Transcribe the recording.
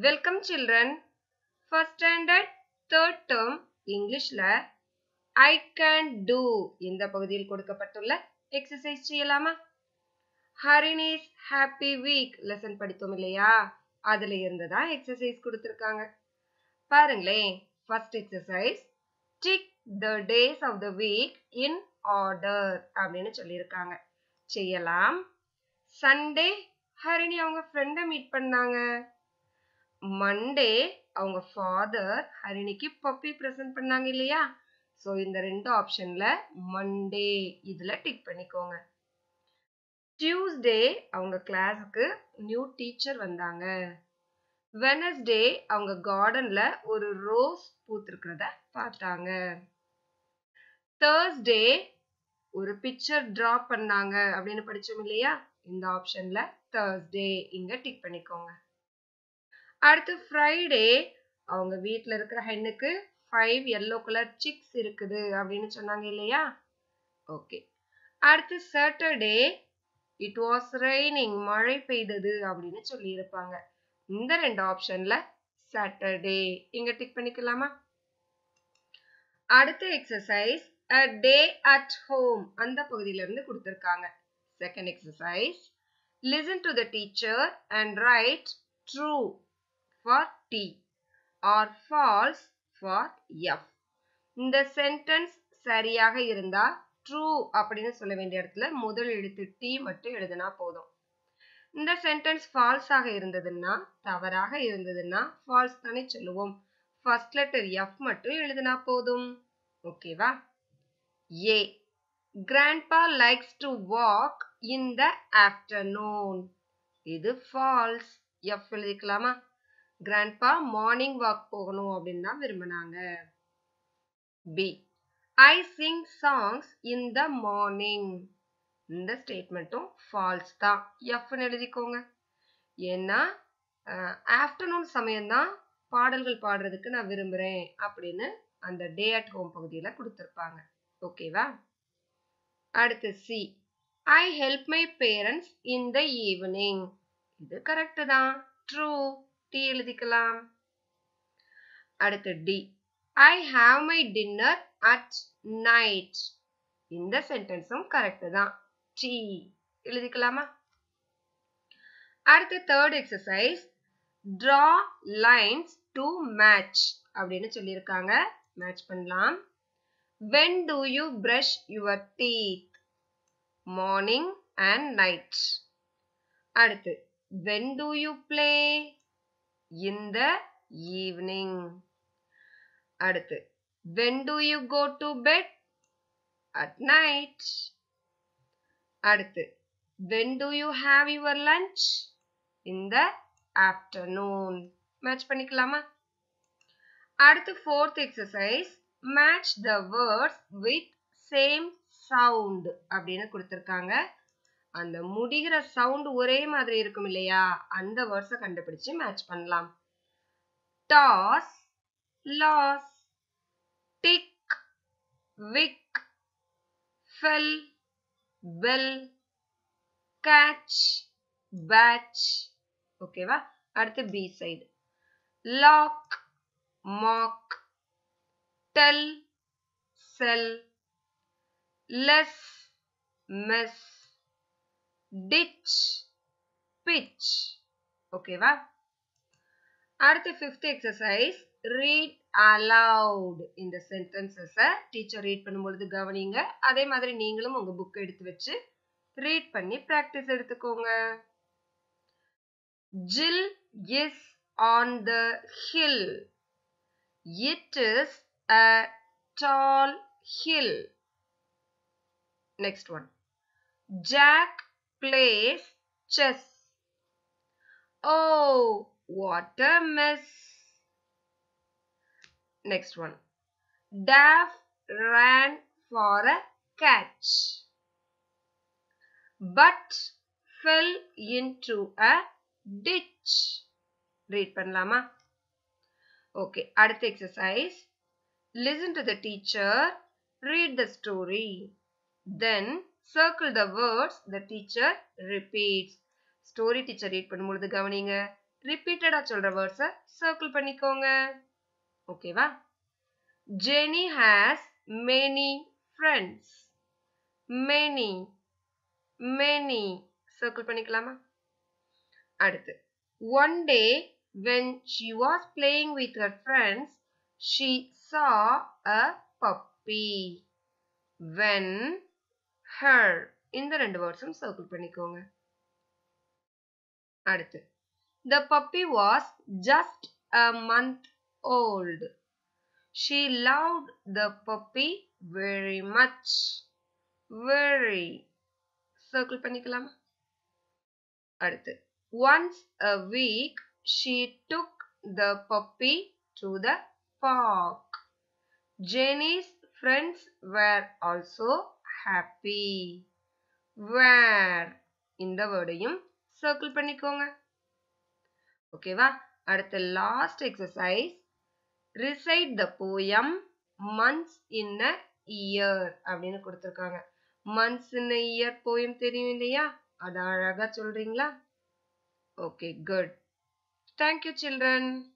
Welcome children. First standard third term Englishல I can do இந்த பகுதியில் கொடுக்கப்பட்டுள்ள exercise செய்யலாமா? Harini's happy week lesson படித்தோம் இல்லையா? அதுல இருந்துதா exercise கொடுத்திருக்காங்க. பாருங்களேன். First exercise tick the days of the week in order அப்படின்னு சொல்லியிருக்காங்க. செய்யலாம். Sunday ஹரிணி அவங்க ஃப்ரெண்டை மீட் பண்ணாங்க. மண்டே அவங்க ஃபாதர் ஹரிணிக்கு பப்பி பிரசன்ட் பண்ணாங்க இல்லையா? சோ இந்த ரெண்டு ஆப்ஷன்ல மண்டே இதுல டிக் பண்ணிக்கோங்க. டியூஸ்டே அவங்க கிளாஸுக்கு நியூ டீச்சர் வந்தாங்க. வெனஸ்டே அவங்க கார்டன்ல ஒரு ரோஸ் பூத்திருக்கிறத பார்த்தாங்க. தேர்ஸ்டே ஒரு பிக்சர் டிரா பண்ணாங்க அப்படின்னு படிச்சோம் இல்லையா? இந்த ஆப்ஷன்ல தேர்ஸ்டே இங்க டிக் பண்ணிக்கோங்க. அடுத்து ஃப்ரைடே அவங்க வீட்ல இருக்கிற ஹென்னுக்கு 5 yellow color chicks இருக்குது அப்படின்னு சொன்னாங்க இல்லையா? ஓகே. அடுத்து சாட்டர்டே இட் வாஸ் ரெய்னிங் மழை பெய்தது அப்படின்னு சொல்லி இருப்பாங்க. இந்த ரெண்டு ஆப்ஷன்ல சாட்டர்டே இங்க டிக் பண்ணிக்கலாமா? அடுத்த exercise a day at home அந்த பகுதியில இருந்து கொடுத்திருக்காங்க. Second exercise listen to the teacher and write true for T or false for F. இந்த சென்டென்ஸ் சரியாக இருந்தா true அப்படின்னு சொல்ல வேண்டிய இடத்துல முதல் எழுத்து T மட்டும் எழுதினா போதும். இந்த சென்டென்ஸ் false ஆக இருந்ததுன்னா தவறாக இருந்ததுன்னா false தானே சொல்லுவோம். ஃபர்ஸ்ட் லெட்டர் F மட்டும் எழுதினா போதும். ஓகேவா? A. Grandpa likes to walk in the afternoon. இது false. F எழுதிக்கலாமா? Grandpa morning walk போகணும் அப்படின்னு தான் விரும்பினாங்க. B. I sing songs in the morning. இந்த ஸ்டேட்மெண்ட்டும் false தான். F எழுதிக்கோங்க. ஏன்னா ஆஃப்டர்நூன் சமயம்தான் பாடல்கள் பாடுறதுக்கு நான் விரும்புறேன் அப்படின்னு அந்த டே அட் ஹோம் பகுதியில கொடுத்திருப்பாங்க. ஓகேவா? அடுத்து C. I help my parents in the evening. இது கரெக்ட் தான். True. T எழுதிக்கலாம். அடுத்து D. I have my dinner at night. இந்த சென்டென்ஸும் கரெக்ட் தான். T எழுதிக்கலாமா? அடுத்து third exercise draw lines to match அப்படின்னு சொல்லியிருக்காங்க. மேட்ச் பண்ணலாம். When do you brush your teeth? Morning and night. அடுத்து when do you play? In the evening. அடுத்து when do you go to bed? At night. அடுத்து when do you have your lunch? In the afternoon. Match பண்ணிக்கலாமா? அடுத்து fourth exercise match the words with same sound அப்படின்னு கொடுத்திருக்காங்க. அந்த முடிகிற sound ஒரே மாதிரி இருக்கும் இல்லையா? அந்த வேர்ட்ஸை கண்டுபிடிச்சு மேட்ச் பண்ணலாம். toss, loss, tick, wick, fell, bell, catch, batch. ஓகேவா? அடுத்து B side lock, mock, tell, sell, less, mess, ditch, pitch. ஓகேவா? அடுத்து ஃபிஃப்த் எக்ஸசைஸ் ரீட் அலவுட். இந்த சென்டென்சஸை டீச்சர் ரீட் பண்ணும்பொழுது கவனிங்க. அதே மாதிரி நீங்களும் உங்க புக் எடுத்து வச்சு ரீட் பண்ணி பிராக்டிஸ் எடுத்துக்கோங்க. Jill is on the hill. It is a tall hill. Next one. Jack plays chess. Oh, what a mess. Next one. Daff ran for a catch, but fell into a ditch. Read பண்ணலாமா? Okay. அடுத்த exercise. Listen to the teacher. Read the story. Then circle the words the teacher repeats. Story teacher read பண்ணும்பொழுது கவனிங்க. ரிப்பீட்டடா சொல்ற words circle பண்ணிக்கோங்க. ஓகேவா? Jenny has many friends. Many, many. Circle பண்ணிக்கலாமா? அடுத்து. One day when she was playing with her friends, she saw a puppy. When, her. இந்த ரெண்டு வேர்ட்ஸும் சர்க்கிள் பண்ணிக்கோங்க. அடுத்து. The puppy was just a month old. She loved the puppy very much. Very. Circle பண்ணிக்கலாமா? அடுத்து. Once a week, she took the puppy to the park. Jenny's friends were also happy. Were. இந்த வேர்டையும் circle பண்ணிக்கோங்க. ஓகேவா? அடுத்து last exercise. Recite the poem months in a year அப்படின்னு கொடுத்திருக்காங்க. months in a year poem தெரியும் இல்லையா? அத அழகா சொல்றீங்களா? Okay, good. Thank you, children.